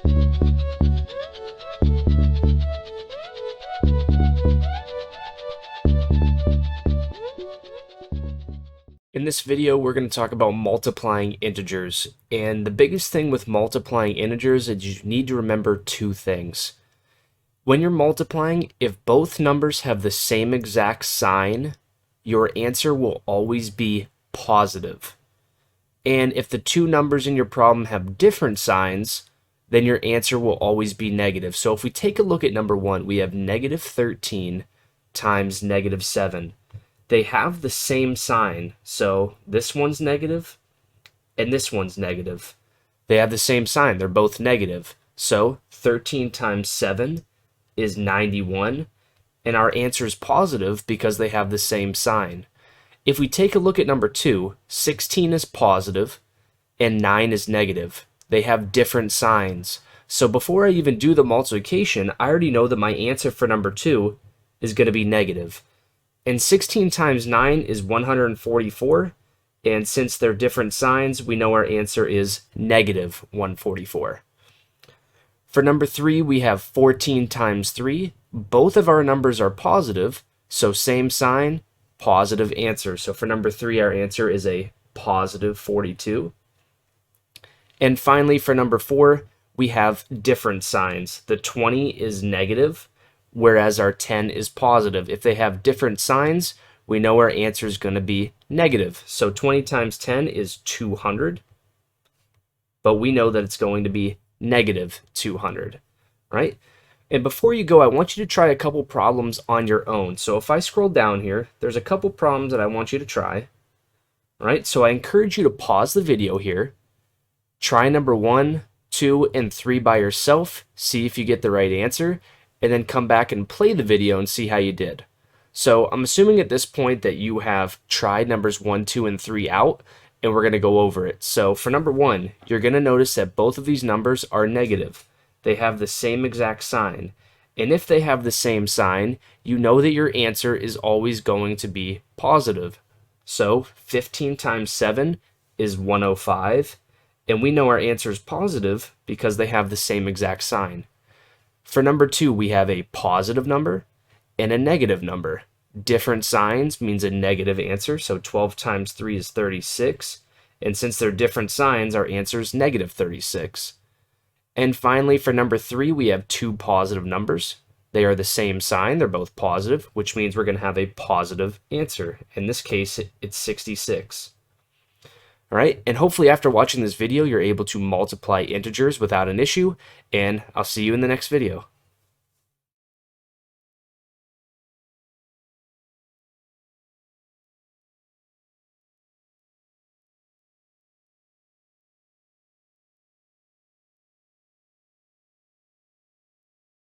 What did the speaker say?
In this video, we're going to talk about multiplying integers. And the biggest thing with multiplying integers is you need to remember two things. When you're multiplying, if both numbers have the same exact sign, your answer will always be positive. And if the two numbers in your problem have different signs, then your answer will always be negative. So if we take a look at number 1, we have negative 13 times negative 7. They have the same sign, so this one's negative and this one's negative. They have the same sign, they're both negative. So 13 times 7 is 91, and our answer is positive because they have the same sign. If we take a look at number 2, 16 is positive and 9 is negative. They have different signs. So before I even do the multiplication, I already know that my answer for number 2 is going to be negative. And 16 times 9 is 144, and since they're different signs, we know our answer is negative 144. For number 3, we have 14 times 3. Both of our numbers are positive, so same sign, positive answer. So for number 3, our answer is a positive 42. And finally, for number 4, we have different signs. The 20 is negative, whereas our 10 is positive. If they have different signs, we know our answer is going to be negative. So 20 times 10 is 200, but we know that it's going to be negative 200, right? And before you go, I want you to try a couple problems on your own. So if I scroll down here, there's a couple problems that I want you to try, right? So I encourage you to pause the video here, try number 1, 2, and 3 by yourself, see if you get the right answer, and then come back and play the video and see how you did. So I'm assuming at this point that you have tried numbers 1, 2, and 3 out, and we're going to go over it. So for number 1, you're going to notice that both of these numbers are negative. They have the same exact sign. And if they have the same sign, you know that your answer is always going to be positive. So 15 times 7 is 105, and we know our answer is positive because they have the same exact sign. For number 2, we have a positive number and a negative number. Different signs means a negative answer, so 12 times 3 is 36. And since they're different signs, our answer is negative 36. And finally, for number 3, we have two positive numbers. They are the same sign, they're both positive, which means we're going to have a positive answer. In this case, it's 66. All right, and hopefully after watching this video, you're able to multiply integers without an issue, and I'll see you in the next video.